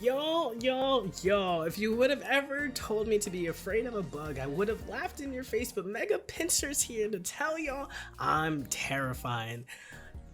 Yo, if you would have ever told me to be afraid of a bug, I would have laughed in your face, but Mega Pinsir's here to tell y'all I'm terrifying.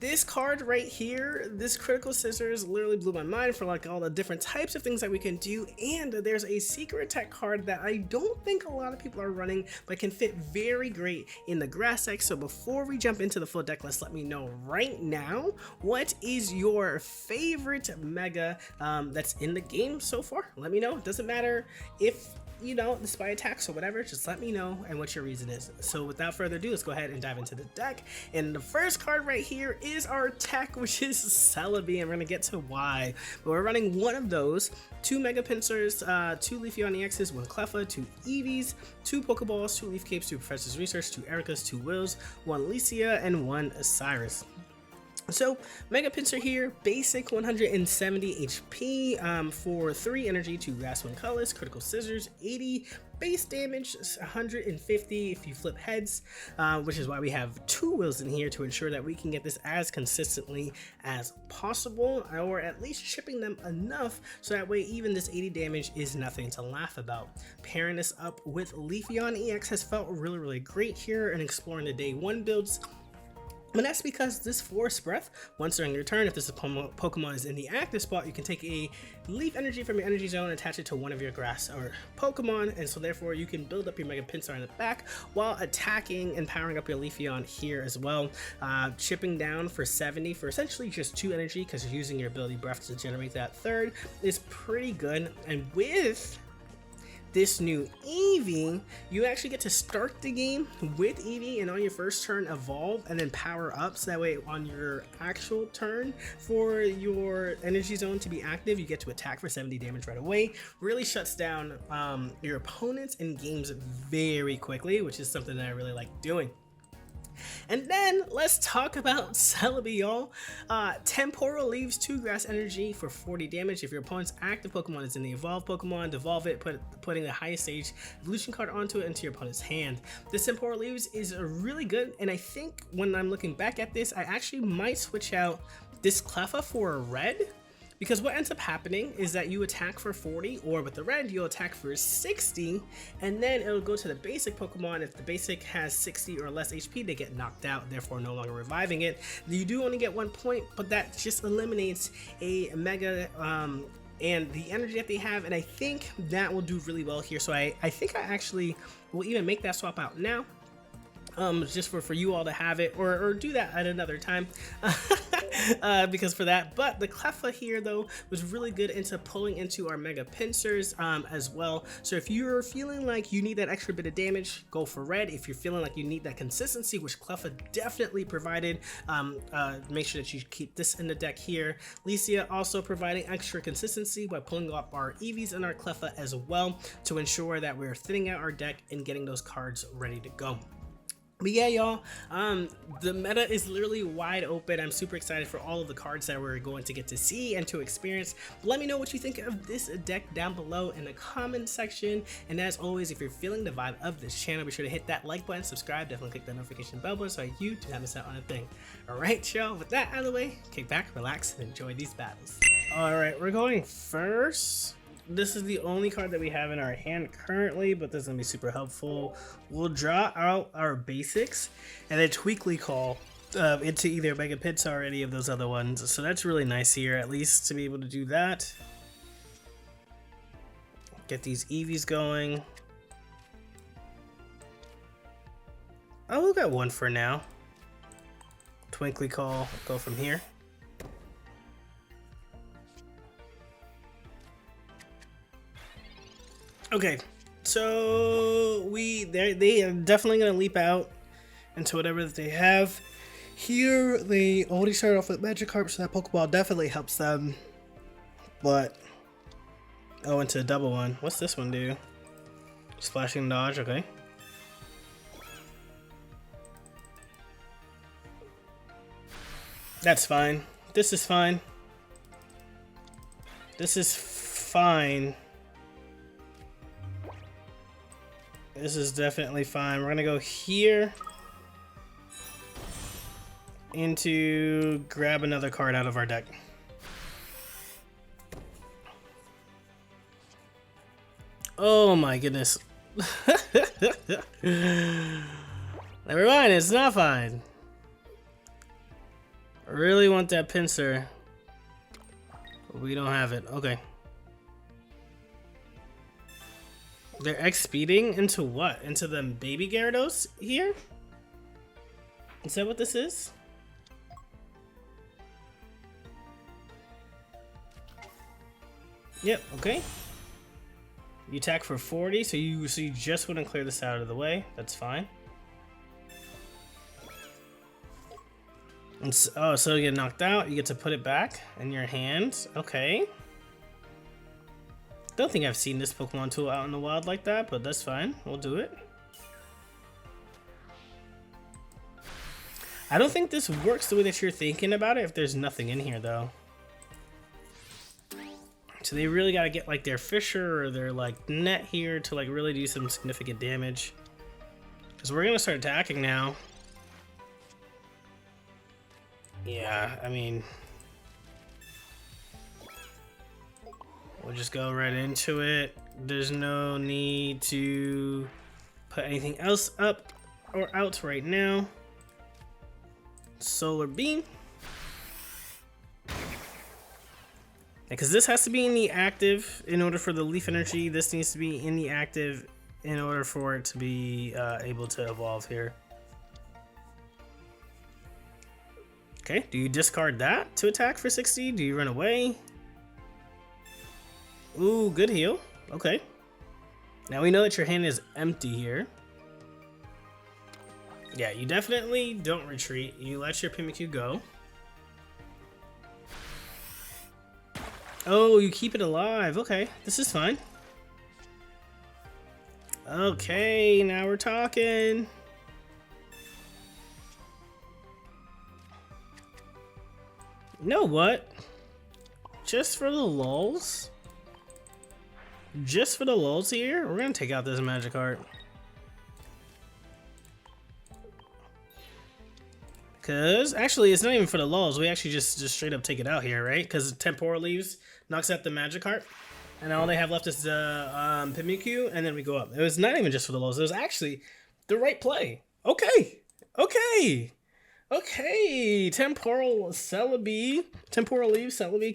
This card right here, this critical scissors literally blew my mind for like all the different types of things that we can do, and there's a secret attack card that I don't think a lot of people are running but can fit very great in the grass deck. So before we jump into the full deck list, let me know right now, what is your favorite mega that's in the game so far? Let me know. It doesn't matter if you know the spy attacks or whatever, just let me know and what your reason is. So without further ado, let's go ahead and dive into the deck. And the first card right here is our tech, which is Celebi, and we're gonna get to why. But we're running one of those, 2 Mega Pinsirs, 2 Leafeon EXs, 1 Cleffa, 2 Eevees, 2 Pokeballs, 2 Leaf Capes, 2 Professor's Research, 2 Ericas, 2 Wills, 1 Licia, and 1 Cyrus. So Mega Pinsir here, basic 170 HP for 3 energy, 2 grass, 1 colorless, critical scissors, 80 base damage, 150 if you flip heads, which is why we have 2 wills in here to ensure that we can get this as consistently as possible, or at least chipping them enough so that way even this 80 damage is nothing to laugh about. Pairing this up with Leafeon EX has felt really great here and exploring the day 1 builds. And that's because this Force Breath, once during your turn, if this Pokemon is in the active spot, you can take a Leaf Energy from your Energy Zone and attach it to one of your Grass or Pokemon, and so therefore you can build up your Mega Pinsir in the back while attacking and powering up your Leafeon here as well. Chipping down for 70 for essentially just 2 energy because you're using your ability Breath to generate that third is pretty good. And with this new Eevee, you actually get to start the game with Eevee and on your first turn evolve and then power up, so that way on your actual turn for your energy zone to be active, you get to attack for 70 damage right away. Really shuts down your opponents in games very quickly, which is something that I really like doing. And then let's talk about Celebi, y'all. Temporal leaves 2 grass energy for 40 damage. If your opponent's active Pokemon is in the evolved Pokemon, devolve it, putting the highest stage evolution card onto it into your opponent's hand. This temporal leaves is really good, and I think when I'm looking back at this, I actually might switch out this Cleffa for a red. Because what ends up happening is that you attack for 40, or with the red, you'll attack for 60, and then it'll go to the basic Pokemon. If the basic has 60 or less HP, they get knocked out, therefore no longer reviving it. You do only get 1 point, but that just eliminates a Mega and the energy that they have, and I think that will do really well here. So I think I actually will even make that swap out now. Just for you all to have it, or do that at another time because for that. But the Cleffa here though was really good into pulling into our Mega Pinsirs as well. So if you're feeling like you need that extra bit of damage, go for red. If you're feeling like you need that consistency, which Cleffa definitely provided, make sure that you keep this in the deck here. Licia also providing extra consistency by pulling up our Eevees and our Cleffa as well to ensure that we're thinning out our deck and getting those cards ready to go. But yeah, y'all, the meta is literally wide open. I'm super excited for all of the cards that we're going to get to see and to experience. Let me know what you think of this deck down below in the comment section. And as always, if you're feeling the vibe of this channel, be sure to hit that like button, subscribe, definitely click that notification bell button so you do not miss out on a thing. Alright, y'all, with that out of the way, kick back, relax, and enjoy these battles. Alright, we're going first. This is the only card that we have in our hand currently, but this is going to be super helpful. We'll draw out our basics and then Tweakly Call into either Mega Pinsir or any of those other ones. So that's really nice here, at least to be able to do that. Get these Eevees going. I'll look at one for now. Twinkly Call, go from here. Okay, so they are definitely gonna leap out into whatever that they have. Here they already started off with Magikarp, so that Pokeball definitely helps them. But into a double one. What's this one do? Splashing dodge, okay. That's fine. This is fine. This is fine. This is definitely fine. We're gonna go here into grab another card out of our deck. Oh my goodness. Never mind, it's not fine. I really want that Pinsir. But we don't have it. Okay. They're X speeding into what? Into the baby Gyarados here? Is that what this is? Yep, okay. You attack for 40, so you just want to clear this out of the way. That's fine. And so, oh, so you get knocked out, you get to put it back in your hand. Okay. Don't think I've seen this Pokemon tool out in the wild like that, but that's fine. We'll do it. I don't think this works the way that you're thinking about it if there's nothing in here, though. So they really got to get like their Fisher or their like net here to like really do some significant damage. Because we're going to start attacking now. Yeah, I mean... we'll just go right into it. There's no need to put anything else up or out right now. Solar Beam. Because this has to be in the active in order for the Leaf Energy. This needs to be in the active in order for it to be able to evolve here. Okay, do you discard that to attack for 60? Do you run away? Ooh, good heal. Okay. Now we know that your hand is empty here. Yeah, you definitely don't retreat. You let your Pimikyu go. Oh, you keep it alive. Okay, this is fine. Okay, now we're talking. You know what? Just for the lulz. Just for the lulz here, we're gonna take out this Magikarp. Because, actually, it's not even for the lulz. We actually just straight up take it out here, right? Because Temporal Leaves knocks out the Magikarp. And all they have left is the Pimikyu, and then we go up. It was not even just for the lulz. It was actually the right play. Okay. Okay. Okay. Temporal Leaf Celebi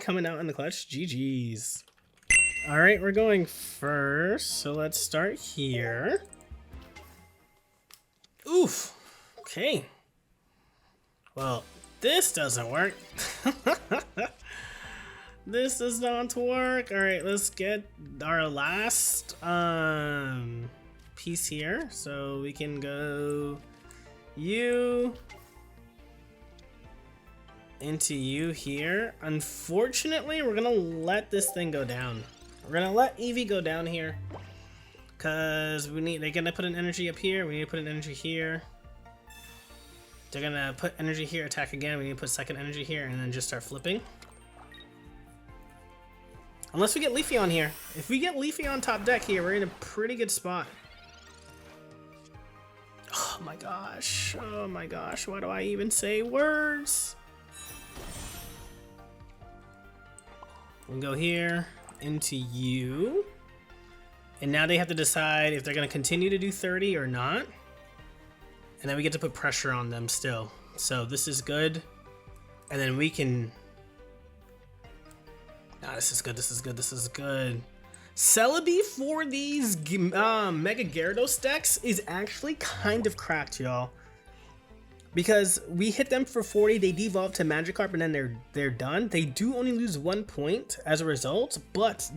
coming out in the clutch. GG's. Alright, we're going first. So let's start here. Oof. Okay. Well, this doesn't work. This does not work. Alright, let's get our last piece here. So we can go you into you here. Unfortunately, we're gonna let this thing go down. We're gonna let Eevee go down here. Cause they're gonna put an energy up here. We need to put an energy here. They're gonna put energy here, attack again. We need to put second energy here and then just start flipping. Unless we get Leafy on here. If we get Leafy on top deck here, we're in a pretty good spot. Oh my gosh. Oh my gosh. Why do I even say words? We'll go here into you. And now they have to decide if they're gonna continue to do 30 or not. And then we get to put pressure on them still. So this is good. And then we can... ah, this is good, this is good, this is good. Celebi for these Mega Gyarados decks is actually kind of cracked, y'all. Because we hit them for 40, they devolve to Magikarp, and then they're done. They do only lose 1 point as a result, but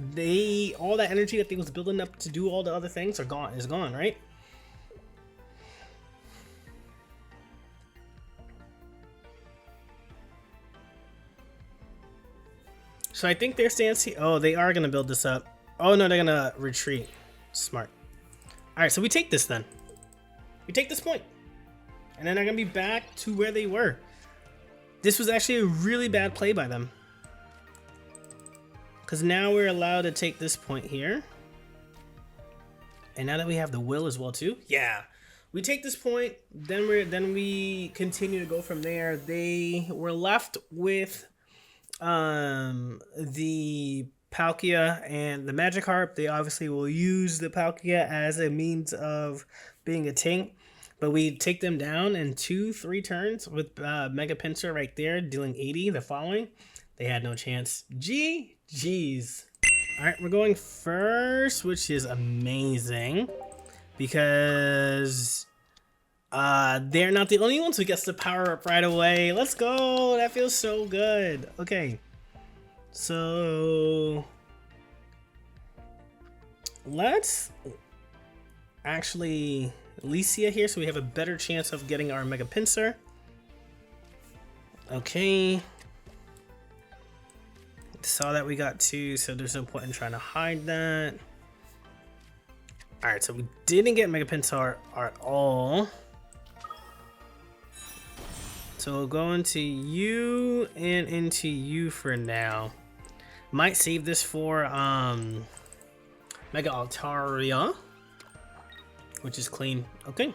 all that energy that they was building up to do all the other things is gone, right? So I think their stance here... oh, they are going to build this up. Oh, no, they're going to retreat. Smart. All right, so we take this then. We take this point. And then they're going to be back to where they were. This was actually a really bad play by them. Because now we're allowed to take this point here. And now that we have the will as well too. Yeah. We take this point. Then we continue to go from there. They were left with... the Palkia and the Magikarp. They obviously will use the Palkia as a means of being a tank, but we take them down in 2-3 turns with Mega Pinsir right there, dealing 80 the following. They had no chance. GG's. Alright, we're going first, which is amazing, because they're not the only ones who gets the power up right away. Let's go! That feels so good. Okay. So let's actually Alicia here so we have a better chance of getting our Mega Pinsir. Okay. Saw that we got 2, so there's no point in trying to hide that. Alright, so we didn't get Mega Pinsir at all. So we'll go into you and into you for now. Might save this for Mega Altaria, which is clean. Okay.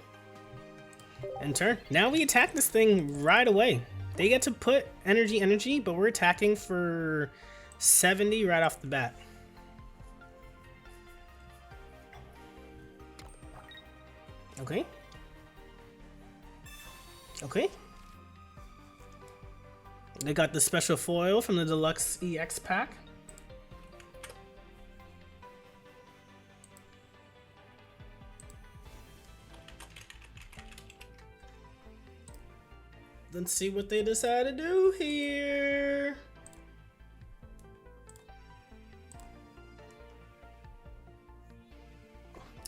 End turn. Now we attack this thing right away. They get to put energy, but we're attacking for 70 right off the bat. Okay. Okay. They got the special foil from the Deluxe EX pack. Let's see what they decide to do here.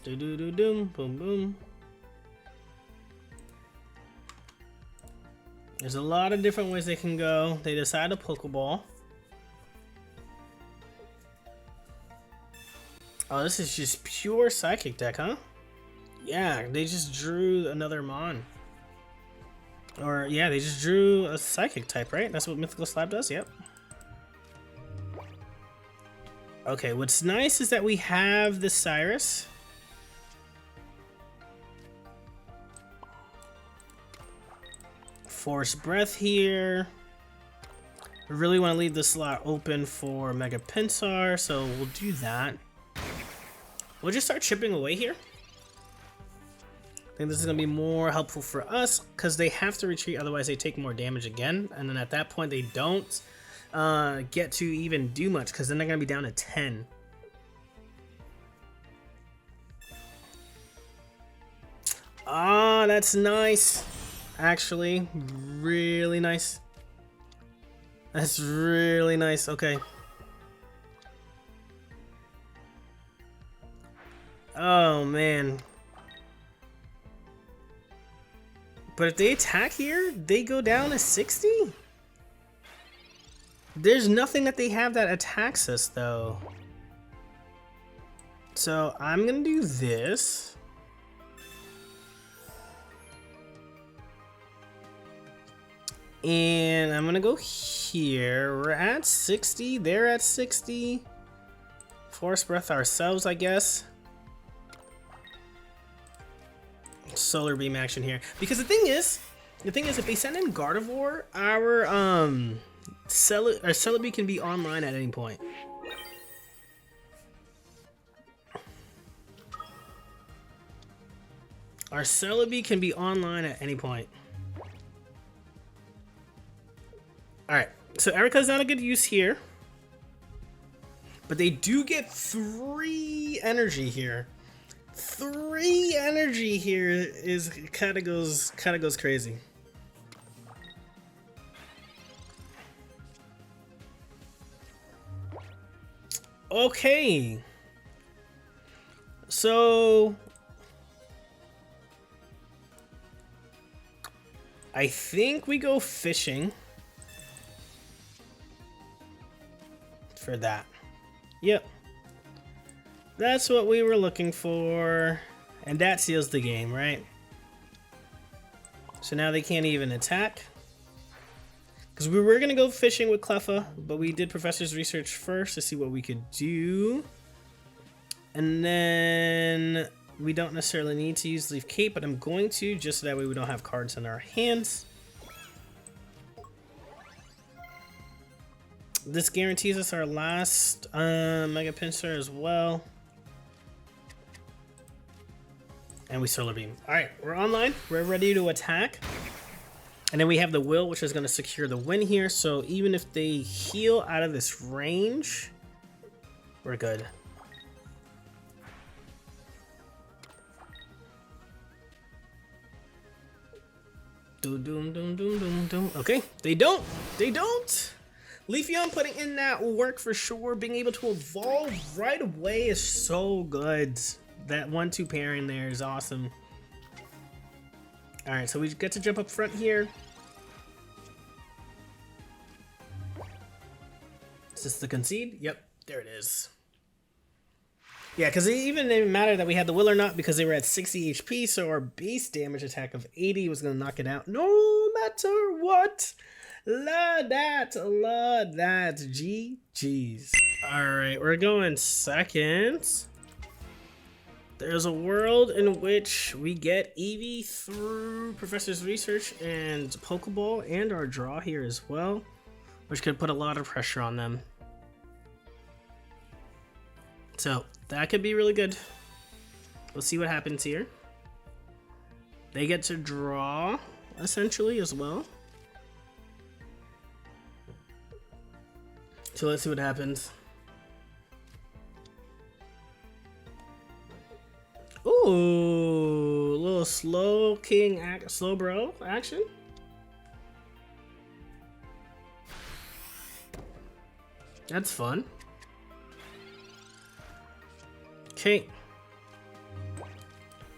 Do-do-do-doom, boom, boom. There's a lot of different ways they can go. They decide a Pokeball. Oh, this is just pure Psychic deck, huh? Yeah, they just drew another Mon. Or, yeah, they just drew a Psychic type, right? That's what Mythical Slab does? Yep. Okay, what's nice is that we have the Cyrus. Force Breath here. I really want to leave this slot open for Mega Pinsir, so we'll do that. We'll just start chipping away here. I think this is going to be more helpful for us because they have to retreat, otherwise they take more damage again. And then at that point they don't get to even do much because then they're going to be down to 10. Ah, that's nice. Actually, really nice. That's really nice. Okay. Oh, man. But if they attack here, they go down to 60? There's nothing that they have that attacks us, though. So I'm gonna do this. And I'm gonna go here. We're at 60. They're at 60. Force Breath ourselves, I guess. Solar Beam action here. Because the thing is, if they send in Gardevoir, our Celebi can be online at any point. Our Celebi can be online at any point. Alright, so Erica's not a good use here. But they do get 3 energy here. 3 energy here is kind of goes crazy. Okay. So I think we go fishing for that. Yep. That's what we were looking for. And that seals the game, right? So now they can't even attack. Because we were going to go fishing with Cleffa, but we did Professor's Research first to see what we could do. And then we don't necessarily need to use Leaf Cape, but I'm going to, just so that way we don't have cards in our hands. This guarantees us our last Mega Pinsir as well. And we Solar Beam. Alright, we're online. We're ready to attack. And then we have the Will, which is going to secure the win here. So even if they heal out of this range, we're good. Doom, doom, doom, doom, doom. Okay, they don't. They don't. Leafeon putting in that work for sure. Being able to evolve right away is so good. That 1-2 pairing there is awesome. Alright, so we get to jump up front here. Is this the concede? Yep, there it is. Yeah, because it even didn't matter that we had the Will or not because they were at 60 HP, so our base damage attack of 80 was going to knock it out no matter what. Love that. Love that. GG's. Alright, we're going second. There's a world in which we get Eevee through Professor's Research and Pokeball and our draw here as well, which could put a lot of pressure on them. So that could be really good. We'll see what happens here. They get to draw essentially as well. So let's see what happens. Ooh, a little slow king, slow bro action. That's fun. Okay.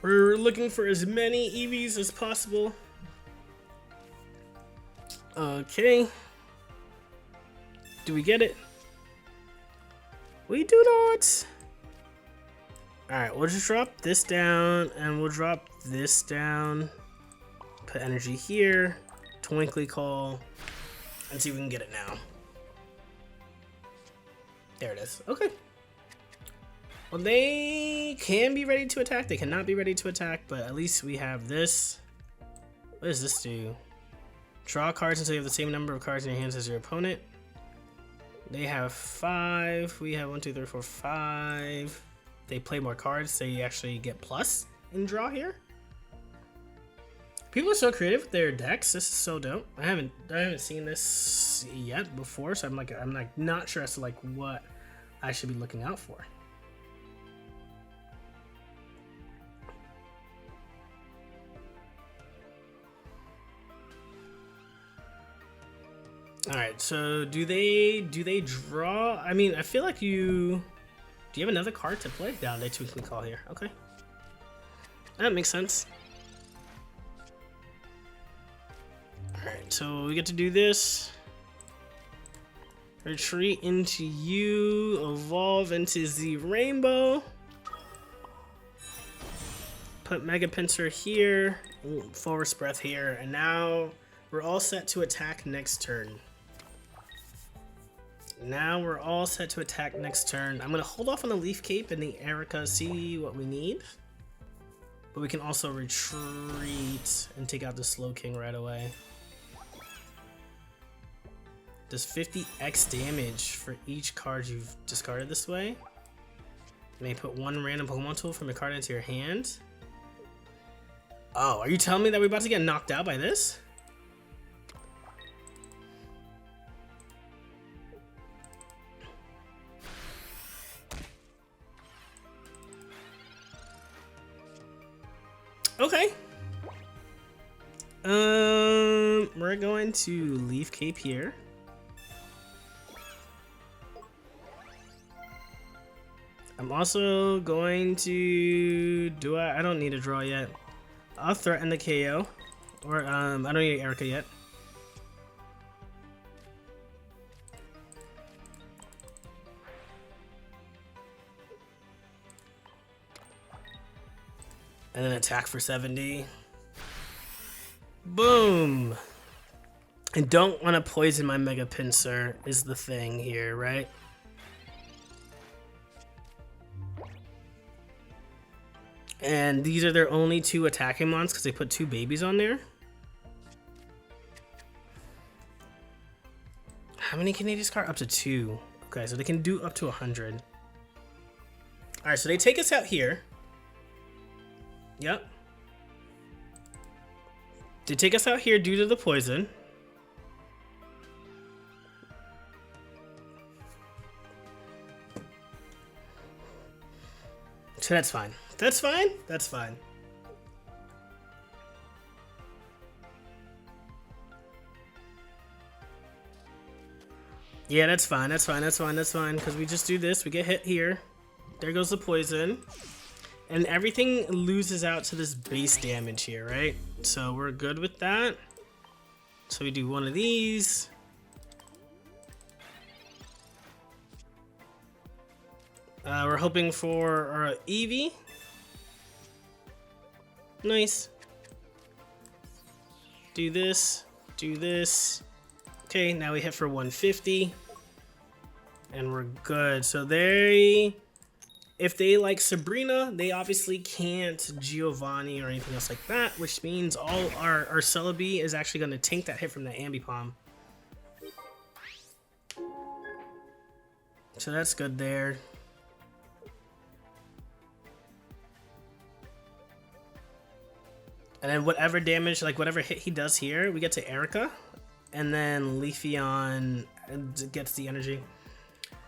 We're looking for as many EVs as possible. Okay. Do we get it? We do not. Alright, we'll just drop this down, and we'll drop this down. Put energy here. Twinkly Call. And see if we can get it now. There it is. Okay. Well, they can be ready to attack. They cannot be ready to attack, but at least we have this. What does this do? Draw cards until you have the same number of cards in your hands as your opponent. They have 5. We have 1, 2, 3, 4, 5. They play more cards. They actually get plus in draw here. People are so creative with their decks. This is so dope. I haven't seen this yet before, so I'm not sure as to like what I should be looking out for. All right, so do they draw? I mean, I feel like you. Do you have another card to play? Down, they Twinkly Call here. Okay, that makes sense. All right, so we get to do this. Retreat into you. Evolve into the Rainbow. Put Mega Pinsir here. Forest Breath here, and now we're all set to attack next turn. Now we're all set to attack next turn. I'm going to hold off on the Leaf Cape and the Erica, see what we need. But we can also retreat and take out the Slow King right away. Does 50x damage for each card you've discarded this way. You may put one random Pokemon tool from your card into your hand. Oh, are you telling me that we're about to get knocked out by this? Okay. We're going to Leaf Cape here. I'm also going to I don't need a draw yet. I'll threaten the KO. Or I don't need Erica yet. And then attack for 70. Boom! I don't want to poison my Mega Pinsir is the thing here, right? And these are their only 2 attacking mons because they put 2 babies on there. How many can they discard? Up to 2. Okay, so they can do up to 100. Alright, so they take us out here. Yep. They take us out here due to the poison. So that's fine. That's fine. That's fine. Yeah, that's fine. That's fine. That's fine. That's fine. Because we just do this. We get hit here. There goes the poison. And everything loses out to this base damage here, right? So we're good with that. So we do one of these. We're hoping for our Eevee. Nice. Do this. Do this. Okay, now we hit for 150. And we're good. So if they like Sabrina, they obviously can't Giovanni or anything else like that, which means all our Celebi is actually going to tank that hit from the Ambipom. So that's good there. And then whatever damage, like whatever hit he does here, we get to Erica. And then Leafeon gets the energy.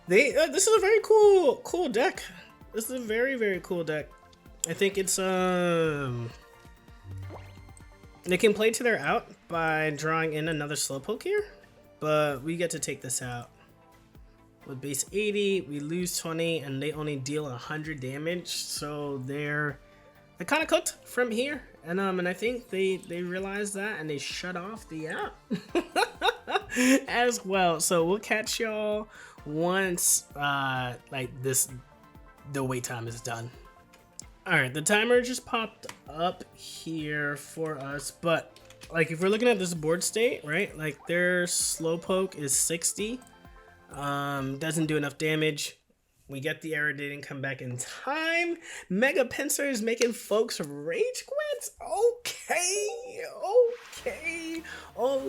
This is a very cool deck. This is a very cool deck. I think it's they can play to their out by drawing in another Slowpoke here, but we get to take this out. With base 80, we lose 20 and they only deal 100 damage, so they're kind of cooked from here. And I think they realize that and they shut off the app as well. So we'll catch y'all once the wait time is done. Alright, the timer just popped up here for us, but like if we're looking at this board state, right, like their Slowpoke is 60, doesn't do enough damage. We get the error, didn't come back in time. Mega Pinsir is making folks rage quit.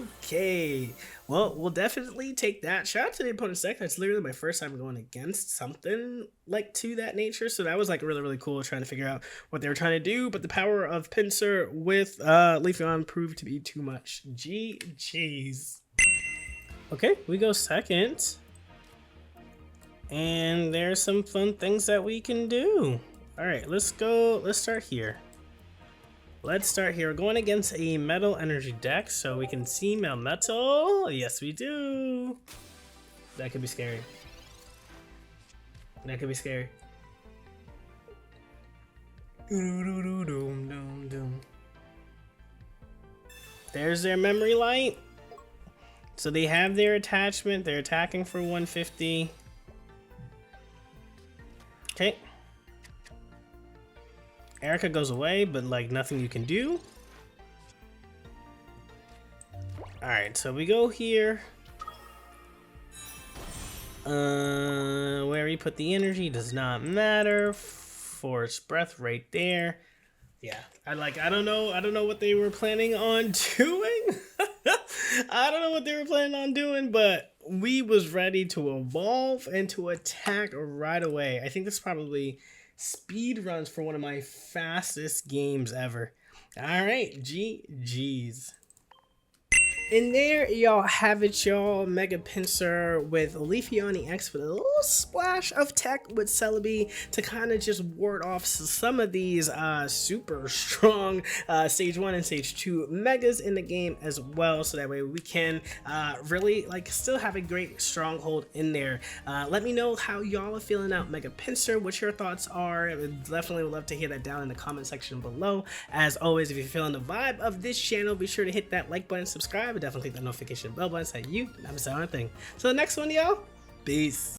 Okay. Well, we'll definitely take that. Shout out to the opponent's deck. That's literally my first time going against something like to that nature. So that was like really cool trying to figure out what they were trying to do. But the power of Pinsir with Leafeon proved to be too much. GG's. Okay, we go second. And there's some fun things that we can do. All right, let's start here. We're going against a metal energy deck, so we can see Melmetal. Yes, we do. That could be scary. There's their memory light. So they have their attachment. They're attacking for 150. Okay. Erica goes away, but like nothing you can do. Alright, so we go here. Where we put the energy does not matter. Force breath right there. Yeah, I don't know what they were planning on doing. I don't know what they were planning on doing, but we was ready to evolve and to attack right away. I think this probably speed runs for one of my fastest games ever. All right, GG's. And there y'all have it, y'all. Mega Pinsir with Leafeon EX with a little splash of tech with Celebi to kind of just ward off some of these super strong stage 1 and stage 2 megas in the game as well, so that way we can really like still have a great stronghold in there. Let me know how y'all are feeling out Mega Pinsir, what your thoughts are. Definitely would love to hear that down in the comment section below. As always, if you're feeling the vibe of this channel, be sure to hit that like button, subscribe, definitely click that notification bell button so you never miss out on a thing. So the next one, y'all, peace.